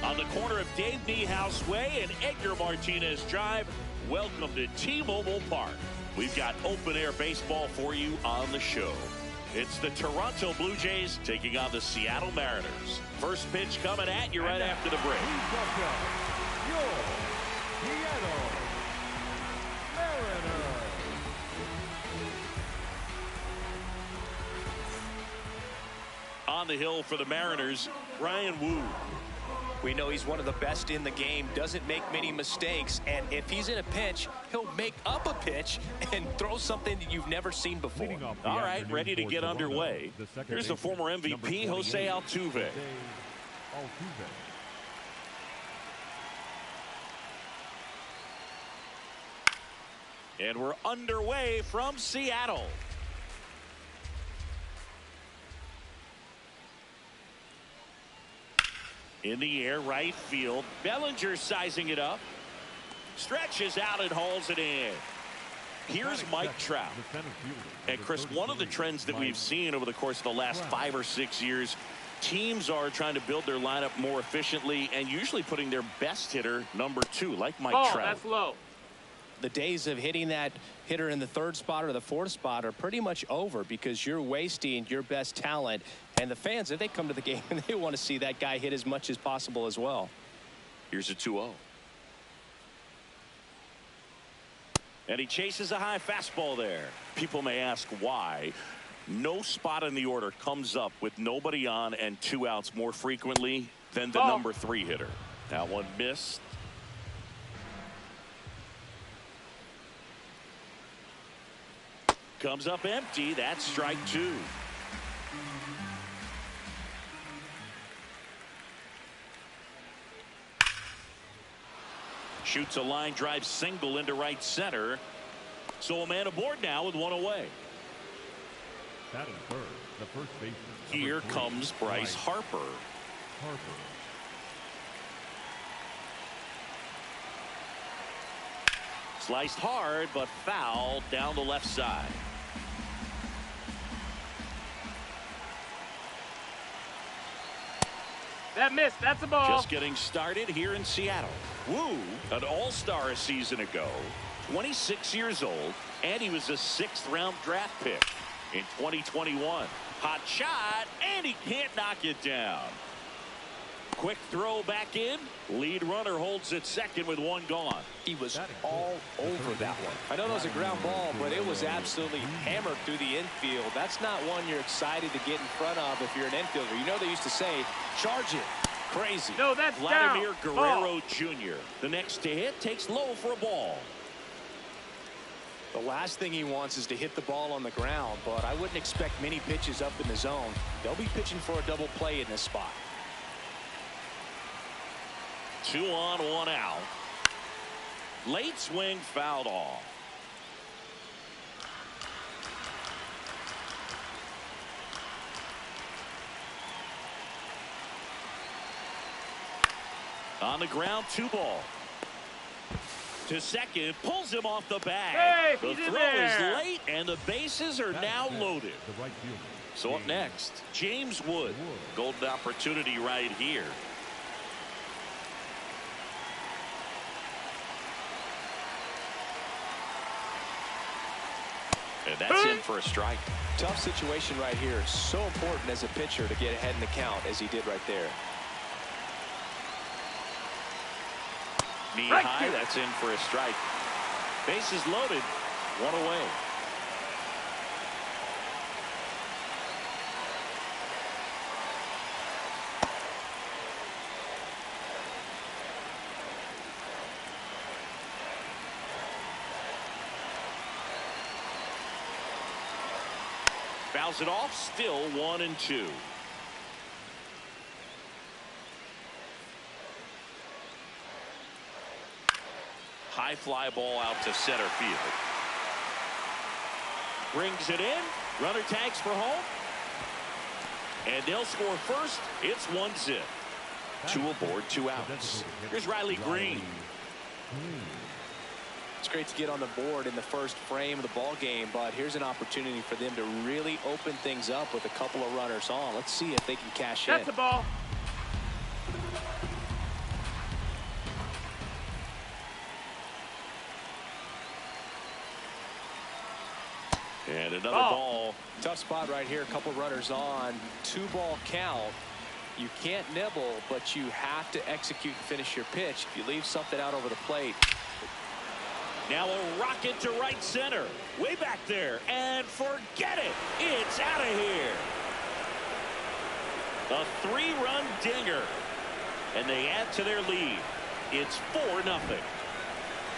On the corner of Dave Niehaus Way and Edgar Martinez Drive, welcome to T-Mobile Park. We've got open-air baseball for you on the show. It's the Toronto Blue Jays taking on the Seattle Mariners. First pitch coming at you right after the break. Your Seattle Mariners. On the hill for the Mariners, Ryan Wu. We know he's one of the best in the game, doesn't make many mistakes, and if he's in a pinch, he'll make up a pitch and throw something that you've never seen before. All right, ready to get underway. Here's the former MVP, Jose Altuve. And we're underway from Seattle. In the air, right field. Bellinger sizing it up. Stretches out and hauls it in. Here's Mike Trout. And Chris, one of the trends that we've seen over the course of the last 5 or 6 years, teams are trying to build their lineup more efficiently and usually putting their best hitter number 2, like Mike Trout. That's low. The days of hitting that hitter in the 3rd spot or the 4th spot are pretty much over because you're wasting your best talent. And the fans, if they come to the game, and they want to see that guy hit as much as possible as well. Here's a 2-0. And he chases a high fastball there. People may ask why. No spot in the order comes up with nobody on and 2 outs more frequently than the number 3 hitter. That one missed. Comes up empty. That's strike 2. Shoots a line drive single into right center. So a man aboard now with 1 away. Batting third, the first baseman. Here comes Bryce Harper. Sliced hard, but foul down the left side. That missed. That's a ball. Just getting started here in Seattle. Wu, an all-star a season ago, 26 years old, and he was a 6th-round draft pick in 2021. Hot shot, and he can't knock it down. Quick throw back in. Lead runner holds at second with 1 gone. He was all over that one. I know that was a ground ball, but it was absolutely hammered through the infield. That's not one you're excited to get in front of if you're an infielder. You know they used to say, charge it. Crazy. No, that's Vladimir down. Guerrero Jr. The next to hit takes low for a ball. The last thing he wants is to hit the ball on the ground, but I wouldn't expect many pitches up in the zone. They'll be pitching for a double play in this spot. 2 on, 1 out. Late swing fouled off. On the ground, 2 ball. To second, pulls him off the bag. Hey, the he's in throw there. is late, and the bases are now loaded. The right fielder. So up next, James Wood. Golden opportunity right here. And that's in for a strike. Tough situation right here. It's so important as a pitcher to get ahead in the count as he did right there. Knee Right high, here. that's in for a strike. Bases loaded, 1 away. Fouls it off, still 1-2. High fly ball out to center field. Brings it in. Runner tags for home. And they'll score first. It's 1-0. 2 aboard, 2 outs. Here's Riley Green. It's great to get on the board in the first frame of the ball game, but here's an opportunity for them to really open things up with a couple of runners on. Let's see if they can cash in. That's a ball. And another ball. Tough spot right here. A couple runners on. 2-ball count. You can't nibble, but you have to execute and finish your pitch. If you leave something out over the plate. Now a rocket to right center. Way back there. And forget it. It's out of here. A 3-run dinger. And they add to their lead. It's 4-0.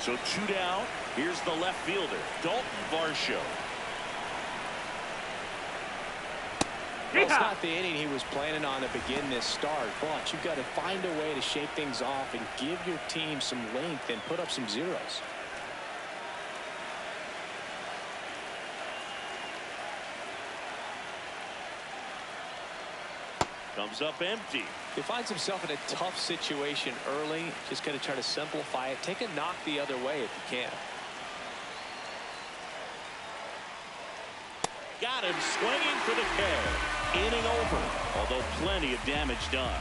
So 2 down. Here's the left fielder, Dalton Varsho. Well, it's not the inning he was planning on to begin this start, but you've got to find a way to shake things off and give your team some length and put up some zeros. Comes up empty. He finds himself in a tough situation early. Just got to try to simplify it. Take a knock the other way if you can. Got him swinging for the K. Inning over, although plenty of damage done.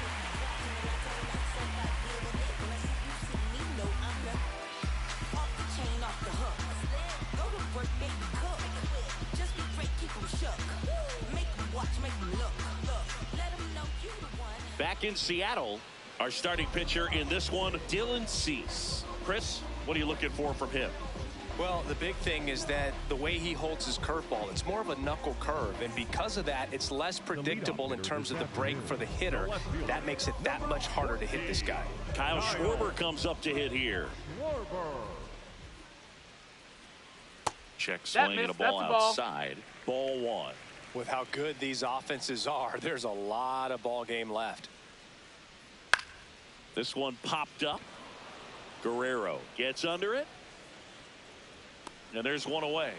Back in Seattle, our starting pitcher in this one, Dylan Cease. Chris, what are you looking for from him? Well, the big thing is that the way he holds his curveball, it's more of a knuckle curve, and because of that, it's less predictable in terms of the break for the hitter. That makes it that much harder to hit this guy. Kyle Schwarber comes up to hit here. Check swing and a ball outside. Ball 1. With how good these offenses are, there's a lot of ball game left. This one popped up. Guerrero gets under it. And there's 1 away.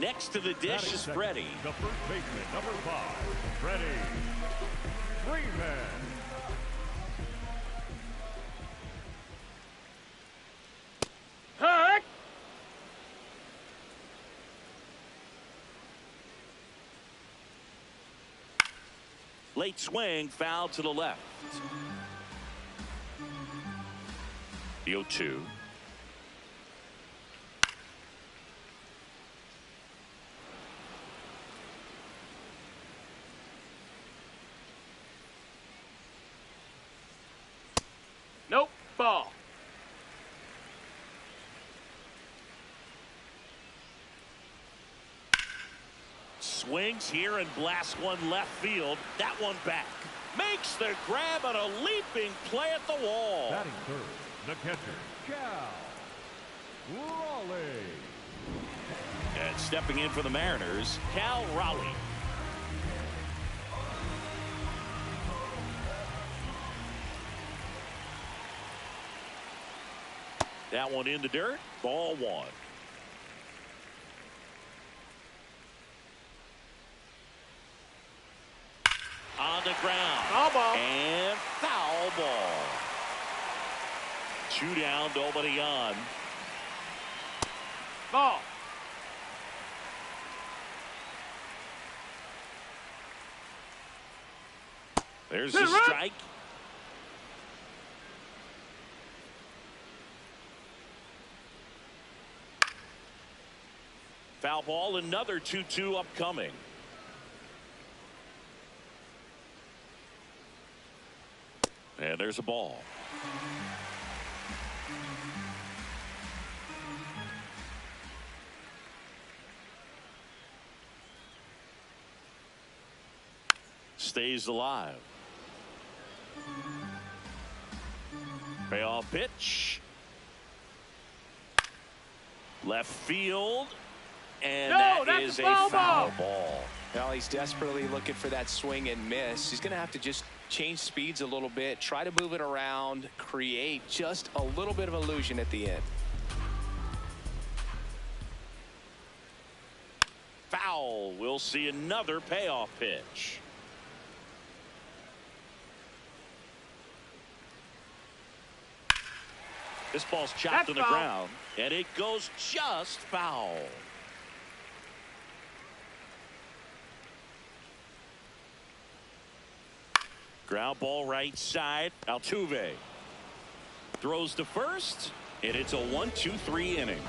Next to the dish is Freddie. The first baseman, number 5, Freddie Freeman. Hurt. Late swing, foul to the left. The 0-2. Nope. Ball. Swings here and blasts one left field. That one back. Makes the grab on a leaping play at the wall. Batting third, the catcher, Cal Raleigh. And stepping in for the Mariners, Cal Raleigh. That one in the dirt. Ball one. On the ground. Foul ball. And foul ball. 2 down, nobody on. Ball. There's the strike. Foul ball, another 2-2 upcoming. And there's a ball. Stays alive. Payoff pitch. Left field. And that is a foul ball. Well, he's desperately looking for that swing and miss. He's going to have to just change speeds a little bit, try to move it around, create just a little bit of illusion at the end. Foul. We'll see another payoff pitch. This ball's chopped on the ground, and it goes just foul. Ground ball right side. Altuve throws to first, and it's a 1-2-3 inning.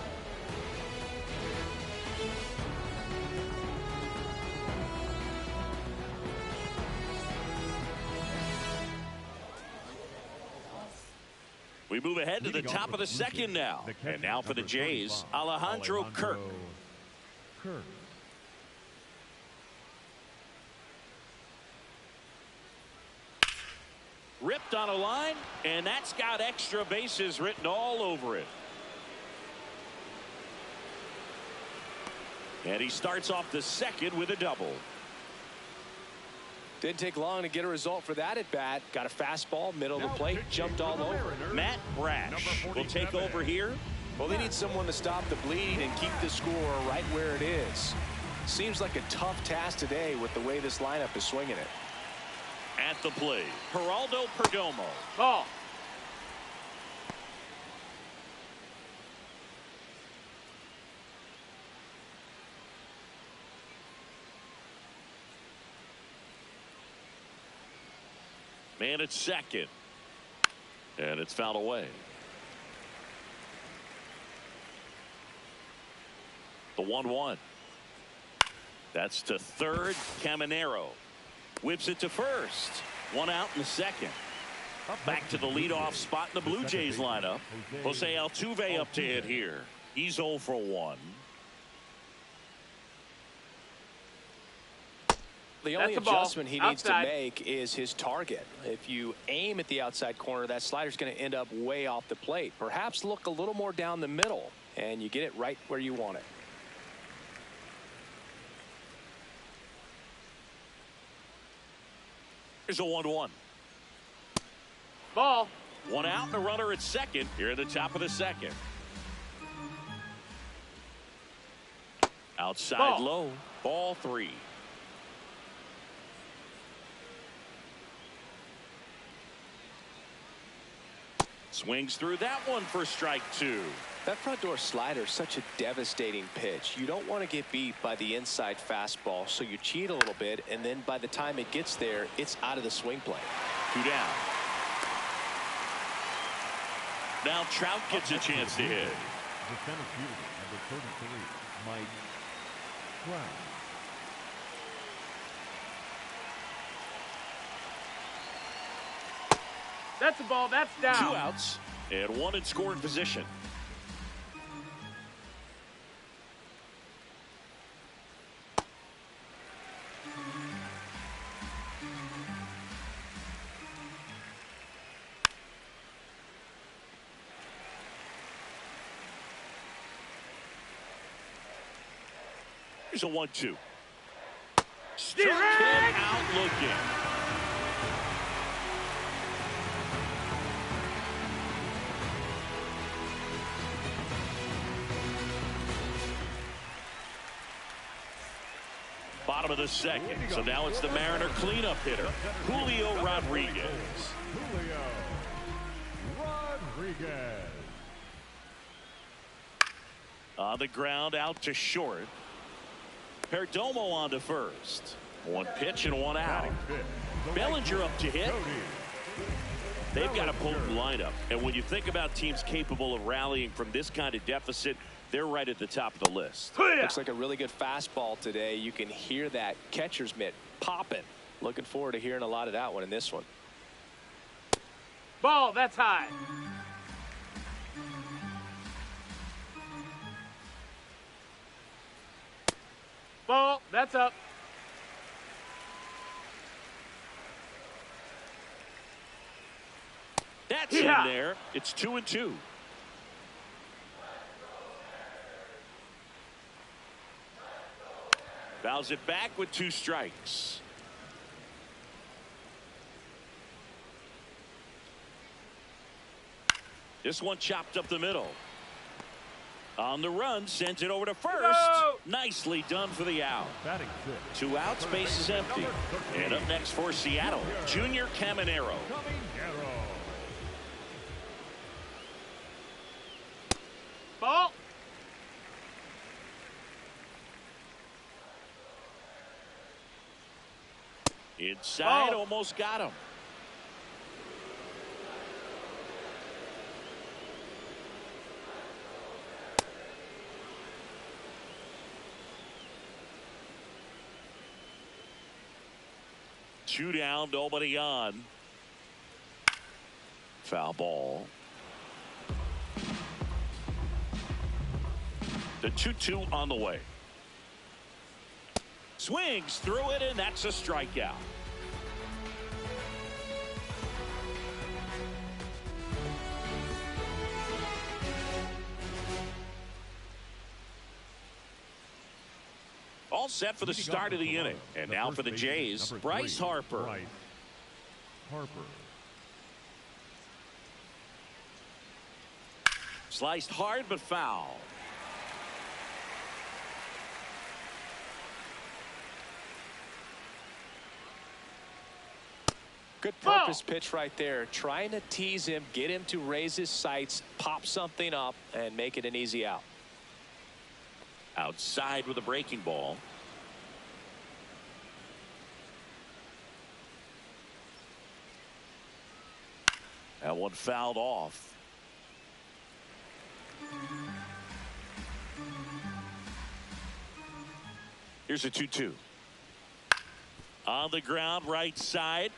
We move ahead to the top of the second now. And now for the Jays, Alejandro Kirk. Ripped on a line, and that's got extra bases written all over it. And he starts off the second with a double. Didn't take long to get a result for that at bat. Got a fastball, middle of the plate, jumped all over. Matt Brash will take over here. Well, they need someone to stop the bleed and keep the score right where it is. Seems like a tough task today with the way this lineup is swinging it. At the plate, Geraldo Perdomo. Ball. Man at second. And it's fouled away. The 1-1. That's to third. Caminero whips it to first. One out in the second. Back to the leadoff spot in the Blue Jays lineup. Jose Altuve up to hit here. He's 0 for 1. The only adjustment he needs to make is his target. If you aim at the outside corner, that slider's going to end up way off the plate. Perhaps look a little more down the middle, and you get it right where you want it. Here's a 1-1. Ball. One out and a runner at second here at the top of the second. Outside low. Ball 3. Swings through that one for strike 2. That front door slider is such a devastating pitch. You don't want to get beat by the inside fastball, so you cheat a little bit, and then by the time it gets there, it's out of the swing plane. 2 down. Now Trout gets a chance to hit. The center fielder, number 33, Mike Trout. That's a ball. That's down. 2 outs and 1 in scoring position. Here's a 1-2. Struck him out looking. Bottom of the second. So now it's the Mariner cleanup hitter, Julio Rodriguez. Julio Rodriguez. On the ground, out to short. Perdomo on to first. 1 pitch and 1 out. Bellinger up to hit. They've got a potent lineup. And when you think about teams capable of rallying from this kind of deficit, they're right at the top of the list. Looks like a really good fastball today. You can hear that catcher's mitt popping. Looking forward to hearing a lot of that one in this one. Ball. That's high. Ball. That's up. That's in there. It's 2-2. Fouls it back with 2 strikes. This one chopped up the middle. On the run, sends it over to first. No! Nicely done for the out. Batting 2 outs, base is empty. And up next for Seattle, Junior Caminero. Ball. Inside, almost got him. Two down, nobody on. Foul ball. The 2-2 on the way. Swings through it, and that's a strikeout. All set for the start of the inning. And now for the Jays, Bryce Harper. Sliced hard but foul. Good purpose pitch right there. Trying to tease him, get him to raise his sights, pop something up, and make it an easy out. Outside with a breaking ball. That one fouled off. Here's a 2-2. On the ground, right side.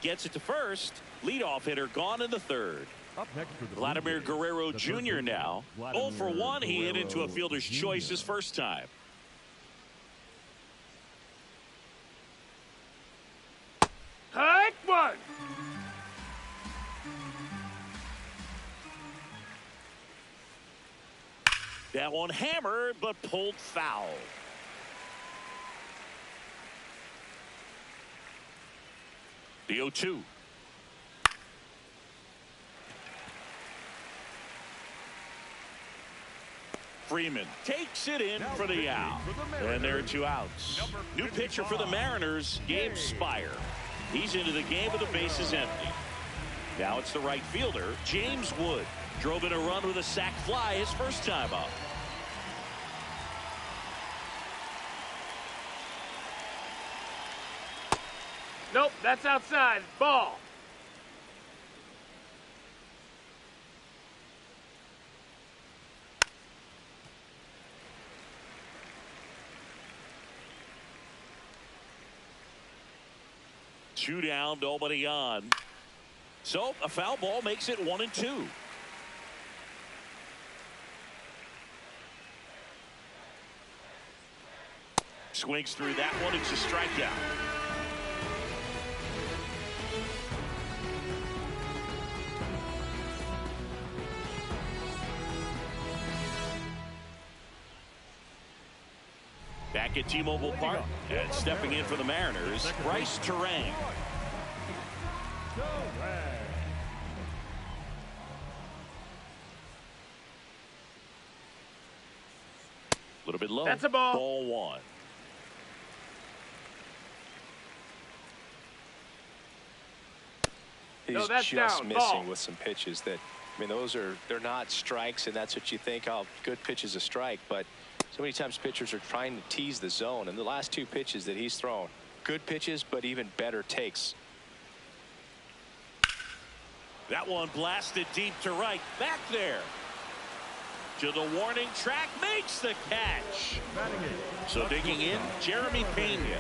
Gets it to first. Leadoff hitter gone in the third. Up next for the Vladimir Guerrero Jr. now. 0 for 1. He hit into a fielder's choice his first time. Hike one. That one hammered but pulled foul. The 0-2. Freeman takes it in for the out. And there are 2 outs. New pitcher for the Mariners, Gabe Spire. He's into the game with the bases empty. Now it's the right fielder, James Wood. Drove in a run with a sac fly his first time up. Nope, that's outside. Ball. Two down, nobody on. So a foul ball makes it 1-2. Swings through that one. It's a strikeout. Back at T-Mobile Park and stepping in for the Mariners, Bryce Turang. A little bit low. That's a ball. Ball one. He's No, that's just down. missing Ball. with some pitches that, I mean, they're not strikes, and that's what you think, oh, good pitch is a strike. But so many times pitchers are trying to tease the zone, and the last two pitches that he's thrown, good pitches, but even better takes. That one blasted deep to right. Back there. To the warning track, makes the catch. So digging in, Jeremy Pena.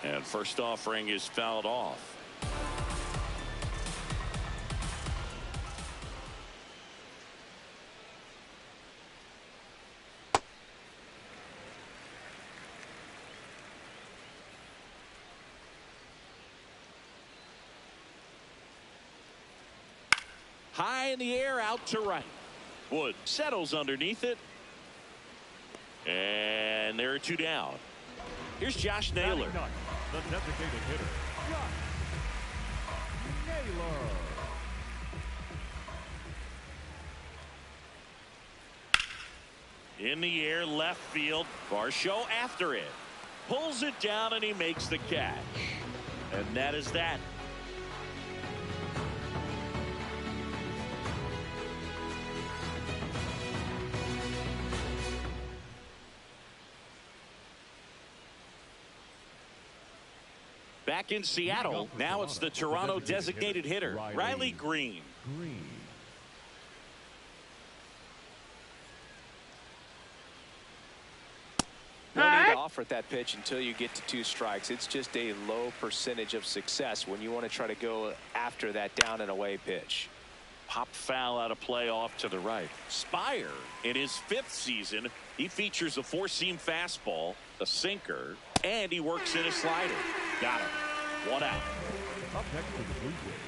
And first offering is fouled off. High in the air, out to right. Wood settles underneath it. And there are two down. Here's Josh Naylor. The designated hitter, Josh Naylor. In the air, left field. Varsho after it. Pulls it down and he makes the catch. And that is that. Back in Seattle, now it's the Toronto designated hitter, Riley Green. No need to offer at that pitch until you get to two strikes. It's just a low percentage of success when you want to try to go after that down and away pitch. Pop foul out of play off to the right. Spire, in his 5th season, he features a 4-seam fastball, a sinker, and he works in a slider. Got him. One out.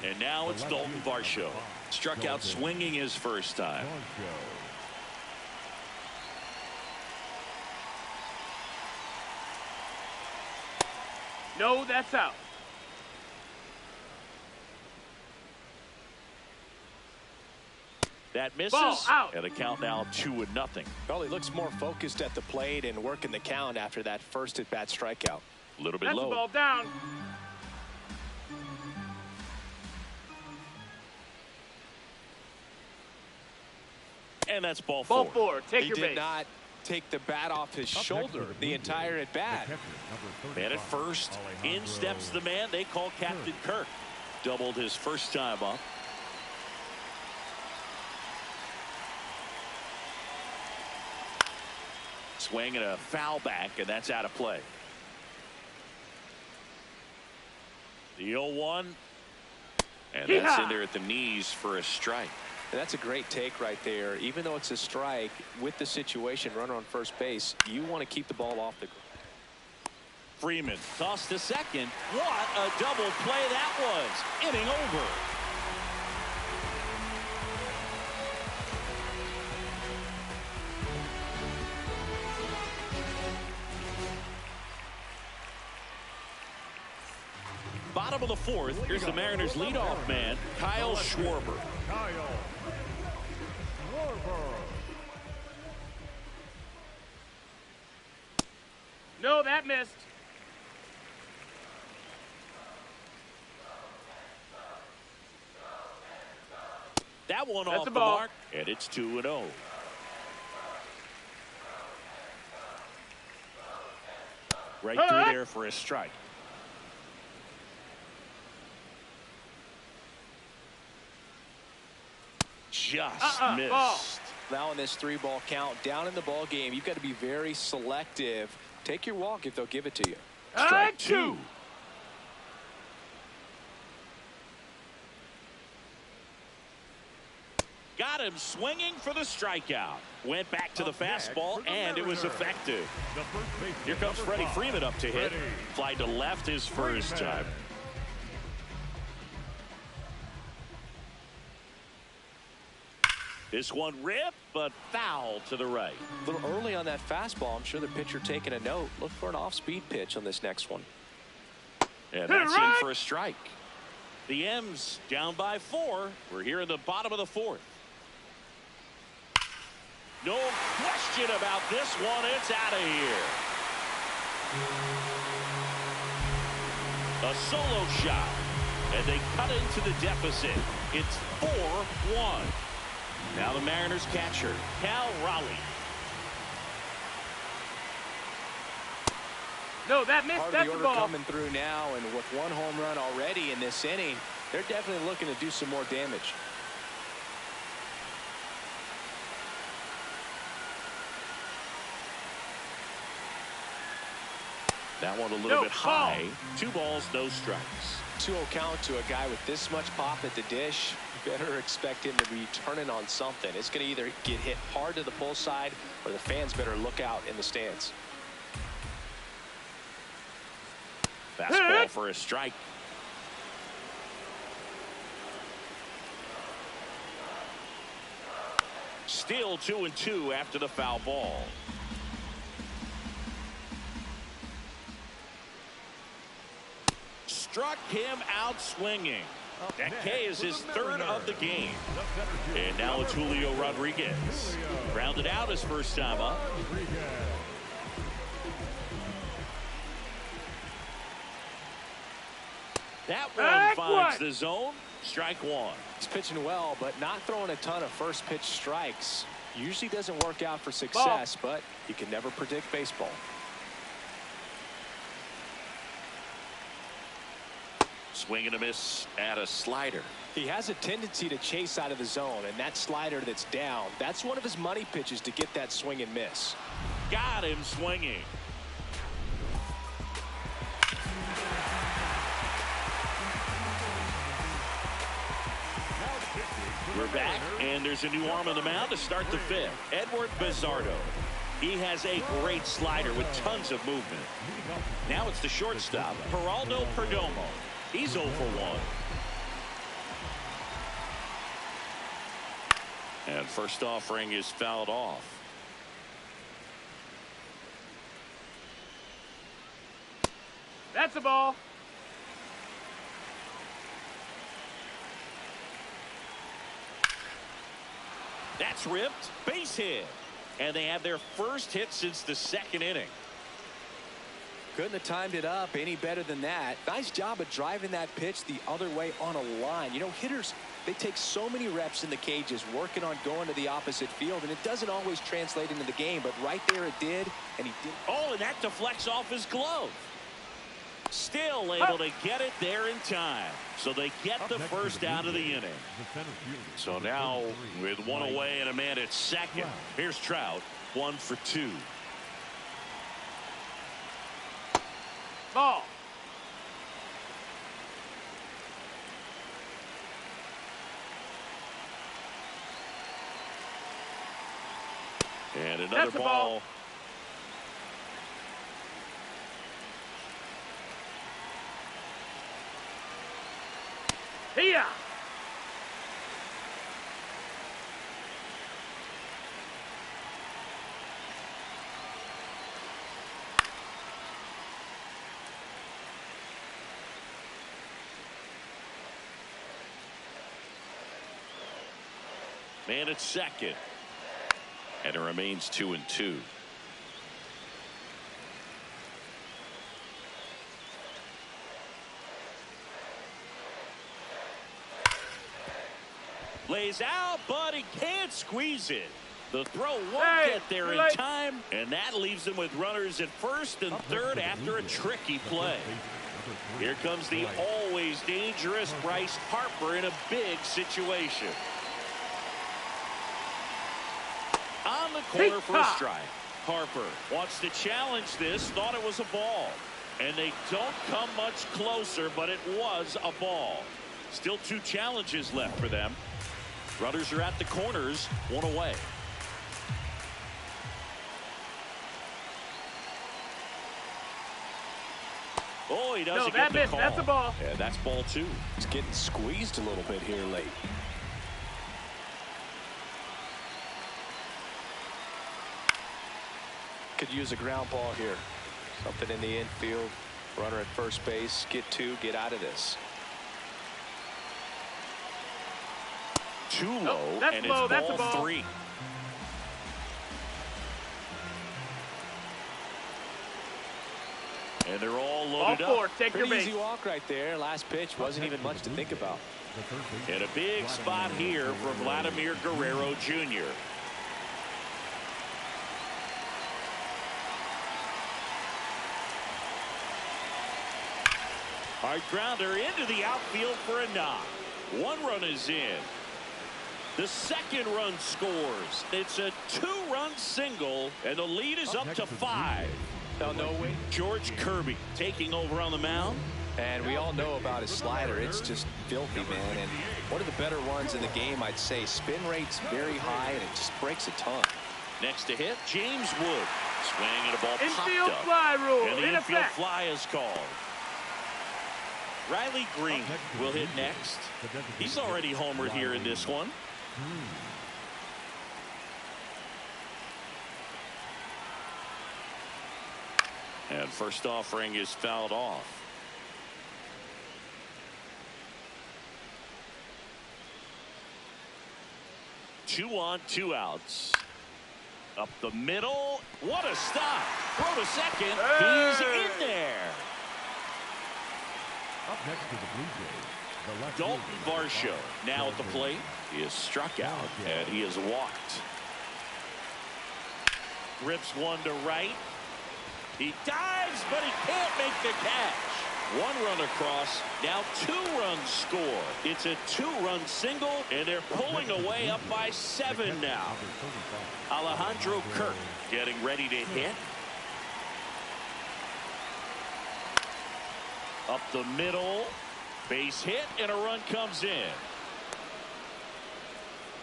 And now it's Dalton Varsho. Struck out swinging his first time. No, that's out. That misses. Ball out. And the count now 2-0. Well, he looks more focused at the plate and working the count after that first at-bat strikeout. A little bit That's low. the ball down. And that's ball Ball 4. 4. Take He your did base. not take the bat off his shoulder the entire at-bat. Man at first. In steps the man they call Captain Kirk. Doubled his first time up. Swing and a foul back, and that's out of play. The 0-1. And that's in there at the knees for a strike. And that's a great take right there. Even though it's a strike, with the situation, runner on first base, you want to keep the ball off the ground. Freeman tossed to second. What a double play that was. Inning over. Bottom of the 4th, here's the Mariners leadoff man, Kyle Schwarber. No, that missed. That one That's off a the ball. mark, and it's 2-0. Right through there for a strike. Just missed. Ball. Now in this 3-ball count, down in the ball game, you've got to be very selective. Take your walk if they'll give it to you. Strike 2. Got him swinging for the strikeout. Went back to the fastball, and it was effective. Here comes Freddie Freeman up to hit. Fly to left his first time. This one ripped, but foul to the right. A little early on that fastball. I'm sure the pitcher taking a note. Look for an off-speed pitch on this next one. And that's in for a strike. The M's down by 4. We're here in the bottom of the 4th. No question about this one. It's out of here. A solo shot. And they cut into the deficit. It's 4-1. Now the Mariners catcher, Cal Raleigh. No, that missed. Part of That's the the order ball. coming through now, and with 1 home run already in this inning, they're definitely looking to do some more damage. That one a little bit high. 2 balls, no strikes. 2-0 count to a guy with this much pop at the dish. You better expect him to be turning on something. It's going to either get hit hard to the pull side, or the fans better look out in the stands. Fastball for a strike. Still 2-2 after the foul ball. Struck him out swinging. That K is his 3rd of the game. And now it's Julio Rodriguez. Grounded out his first time up. That one finds the zone. Strike 1. He's pitching well, but not throwing a ton of first pitch strikes. Usually doesn't work out for success, but you can never predict baseball. Swing and a miss at a slider. He has a tendency to chase out of the zone, and that slider that's down, that's one of his money pitches to get that swing and miss. Got him swinging. We're back, and there's a new arm on the mound to start the 5th. Edward Bizardo. He has a great slider with tons of movement. Now it's the shortstop, Geraldo Perdomo. He's 0 for 1. And first offering is fouled off. That's a ball. That's ripped. Base hit. And they have their first hit since the 2nd inning. Couldn't have timed it up any better than that. Nice job of driving that pitch the other way on a line. You know, hitters, they take so many reps in the cages working on going to the opposite field, and it doesn't always translate into the game, but right there it did, and he did. Oh, and that deflects off his glove. Still able to get it there in time. So they get the first out of the inning. So now with 1 away and a man at 2nd, here's Trout, 1 for 2. Ball. And another ball. Here. Man at 2nd. And it remains 2-2. plays out, but he can't squeeze it. The throw won't get there in time, and that leaves him with runners at first and third after a tricky play. Here comes the always dangerous Bryce Harper in a big situation. On the corner for a strike. Harper wants to challenge this, thought it was a ball. And they don't come much closer, but it was a ball. Still 2 challenges left for them. Runners are at the corners, 1 away. Oh, he doesn't get the call. That's a ball. Yeah, that's ball 2. He's getting squeezed a little bit here late. Could use a ground ball here. Something in the infield. Runner at first base. Get 2. Get out of this. Too low, and low. it's That's ball 3. And they're all loaded up. Take your Pretty base. easy walk right there. Last pitch wasn't even much to think about. And a big spot here from Vladimir Guerrero Jr. Hard grounder into the outfield for a knock. 1 run is in. The second run scores. It's a 2-run single, and the lead is up to 5. Now, no way. George Kirby taking over on the mound. And we all know about his slider. It's just filthy, man. And one of the better ones in the game, I'd say. Spin rate's very high, and it just breaks a ton. Next to hit, James Wood. Swinging at a ball Infield popped up. fly rule. And the In infield effect. fly is called. Riley Green will hit next. He's already homered here in this one. And first offering is fouled off. Two on, 2 outs. Up the middle. What a stop. Throw to second. Hey! He's in there. Up next to the Blue Jays, the left Dalton fielder, Varsho now at the plate. He is struck out and he is walked. Rips one to right. He dives, but he can't make the catch. 1 run across. Now 2 runs score. It's a 2-run single, and they're pulling away up by 7 now. Alejandro Kirk getting ready to hit. Up the middle. Base hit, and a run comes in.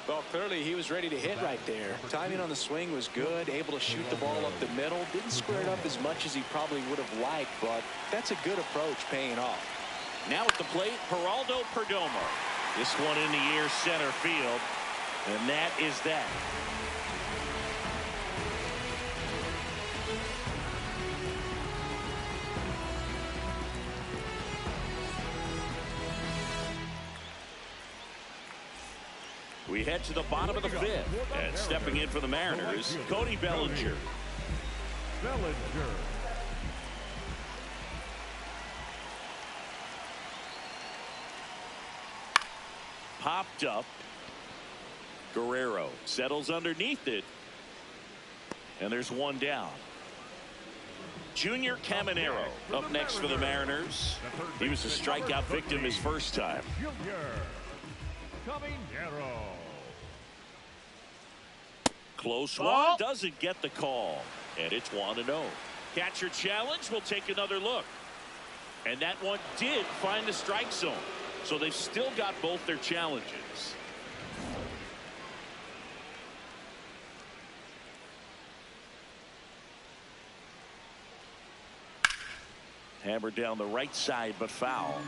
Well, clearly he was ready to hit right there. Timing on the swing was good. Able to shoot the ball up the middle. Didn't square it up as much as he probably would have liked, but that's a good approach paying off. Now at the plate, Geraldo Perdomo. This one in the air center field, and that is that. We head to the bottom of the 5th, and stepping in for the Mariners, Cody Bellinger. Bellinger. Popped up. Guerrero settles underneath it, and there's 1 down. Junior Caminero up next for the Mariners. He was a strikeout victim his first time. Junior Caminero. Close one, doesn't get the call, and it's 1-0. Catcher challenge, will take another look. And that one did find the strike zone, so they've still got both their challenges. Hammered down the right side, but foul.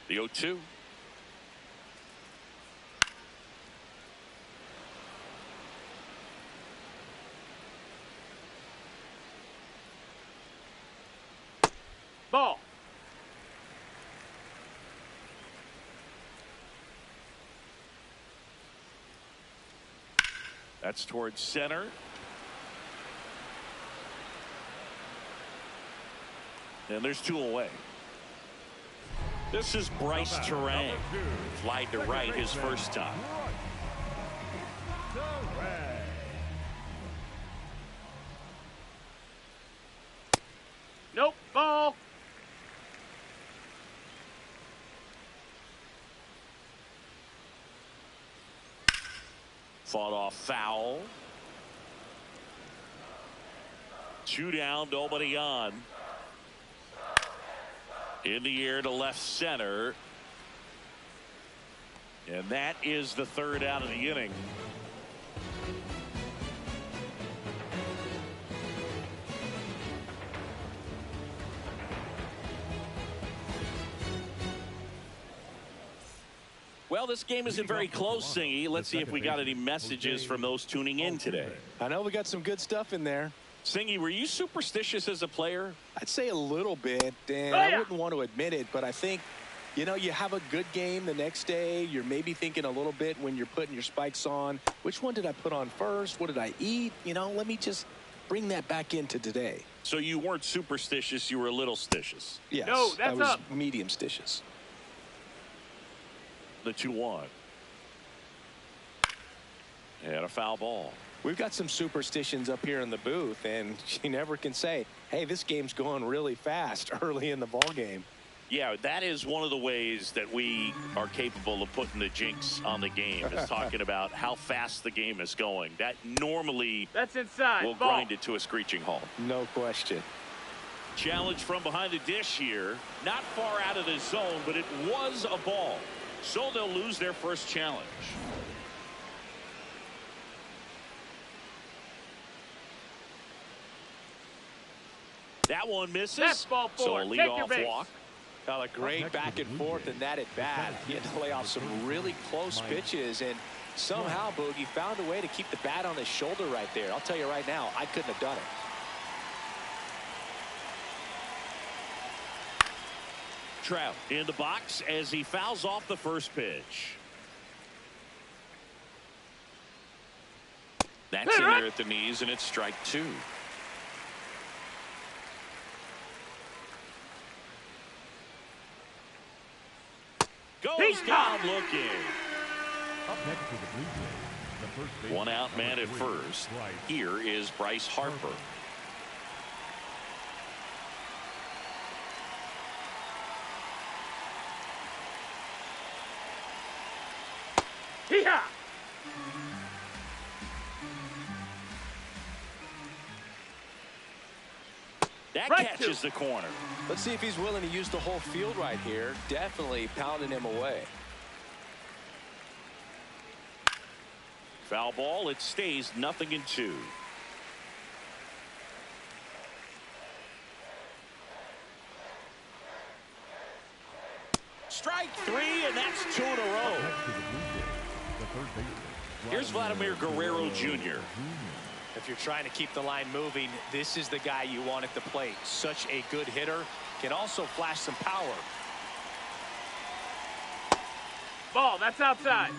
The 0-2. Ball. That's towards center. And there's 2 away. This is Bryce Turang. Flied to right his first time. Nope, ball. Fought off foul. 2 down, nobody on. In the air to left center. And that is the 3rd out of the inning. Well, this game isn't very close, Singy. Let's see if we got any messages from those tuning in today. I know we got some good stuff in there. Singy, were you superstitious as a player? I'd say a little bit, and I wouldn't want to admit it, but I think, you know, you have a good game the next day. You're maybe thinking a little bit when you're putting your spikes on. Which one did I put on first? What did I eat? You know, let me just bring that back into today. So you weren't superstitious, you were a little stitious. Yes, No, that's I was up. medium stitious. The 2-1. And a foul ball. We've got some superstitions up here in the booth, and you never can say, hey, this game's going really fast early in the ball game. Yeah, that is one of the ways that we are capable of putting the jinx on the game, is talking about how fast the game is going. That normally That's inside. will Ball. grind it to a screeching halt. No question. Challenge from behind the dish here. Not far out of the zone, but it was a ball. So they'll lose their first challenge. That one misses. That's ball So four. a Take your leadoff base. walk. A great back and forth in that at bat. He had to lay off some really close pitches, and somehow Boogie found a way to keep the bat on his shoulder right there. I'll tell you right now, I couldn't have done it. Trout in the box as he fouls off the first pitch. That's in there at the knees, and it's strike 2. Goes down looking. Up next to the Blue Jays, the first baseman, One out man at number 3, first. Bryce Here is Bryce Harper. Hee-haw! That Strike catches 2. the corner. Let's see if he's willing to use the whole field right here. Definitely pounding him away. Foul ball. It stays 0-2. Strike 3, and that's 2 in a row. next to the Blue Jays, the third baseman. Here's Vladimir Guerrero Jr. If you're trying to keep the line moving, this is the guy you want at the plate. Such a good hitter. Can also flash some power. Ball. That's outside.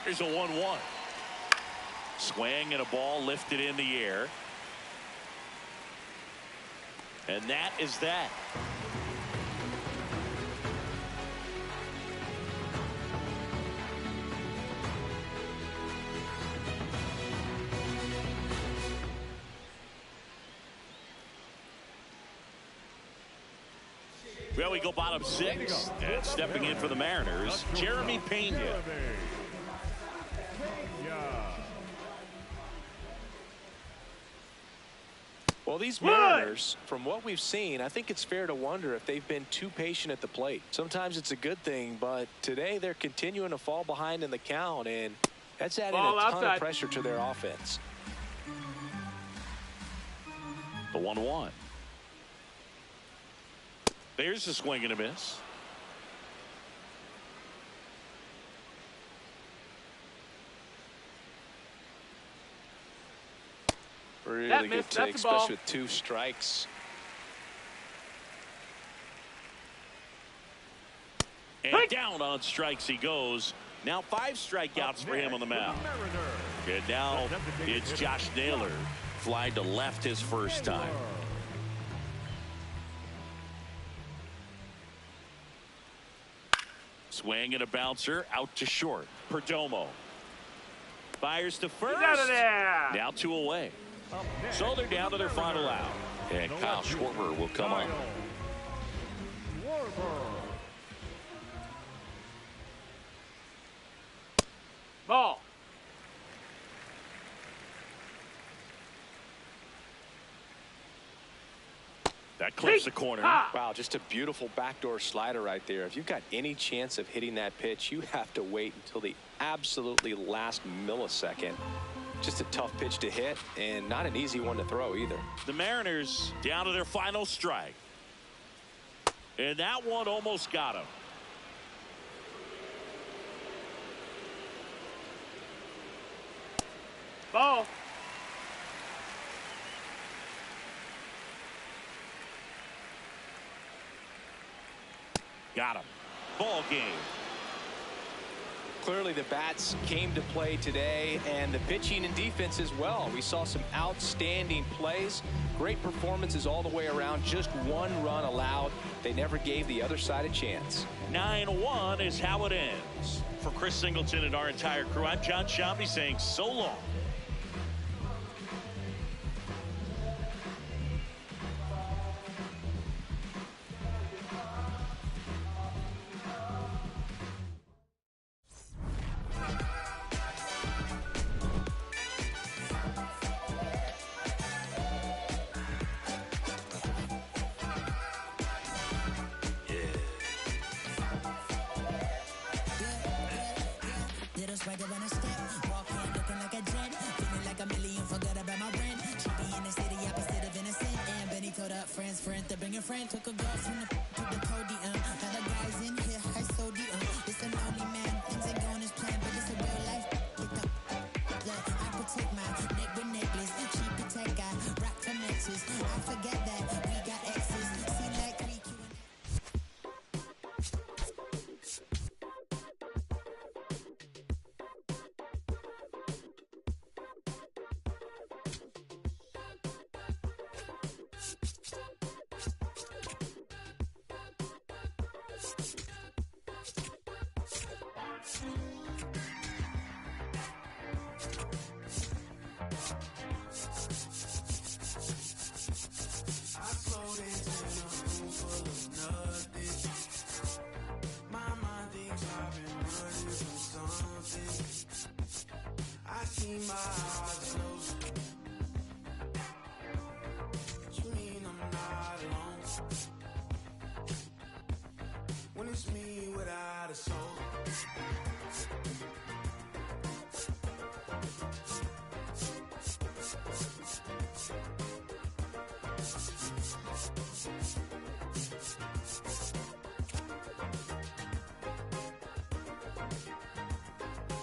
Here's a 1-1. Swing and a ball lifted in the air. And that is that. Well, we go bottom 6. And stepping in for the Mariners, Jeremy Pena. Well, these Mariners, from what we've seen, I think it's fair to wonder if they've been too patient at the plate. Sometimes it's a good thing, but today they're continuing to fall behind in the count, and that's adding Ball a ton outside. of pressure to their offense. The 1-1. There's a swing and a miss. Really good missed. take, That's a ball. especially with 2 strikes. And down on strikes he goes. Now 5 strikeouts for him on the mound. And now it's Josh Naylor. Fly to left his first time. Swing and a bouncer out to short. Perdomo fires to first. Get out of there. Now 2 away. So they're down to their final out. And Kyle Schwarber will come on. Ball. That clips the corner. Wow, just a beautiful backdoor slider right there. If you've got any chance of hitting that pitch, you have to wait until the absolutely last millisecond. Just a tough pitch to hit and not an easy one to throw either. The Mariners down to their final strike. And that one almost got him. Ball. Got him. Ball game. Clearly the bats came to play today, and the pitching and defense as well. We saw some outstanding plays, great performances all the way around. Just 1 run allowed. They never gave the other side a chance. 9-1 is how it ends. For Chris Singleton and our entire crew, I'm John Sciambi saying so long. Took a girl from the podium. Other guys in here, I so deep. It's a lonely man. Things ain't going as planned, but it's a real life. Look, I protect my neck with necklace. She protect I rock for Nexus. I forget that we got exes. Seem like 3Q and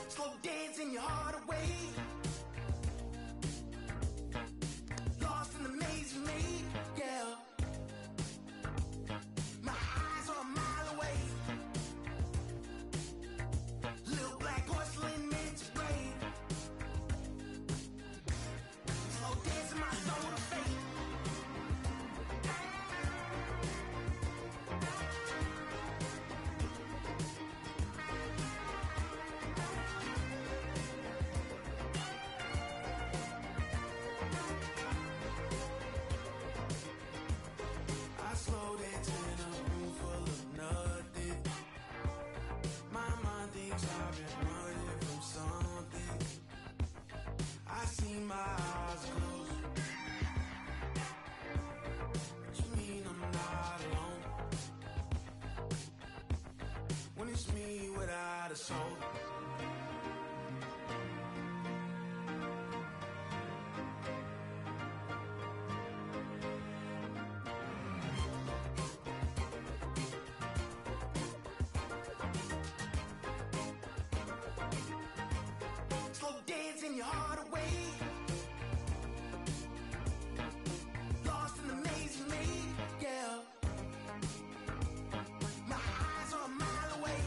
slow dancing your heart away. Lost in the maze you made, yeah. My eyes are a mile away. Little black porcelain meant to break. Slow dancing my soul to fate. It's me without a soul. Slow dancing your heart away. Lost in the maze you made, yeah. My eyes are a mile away.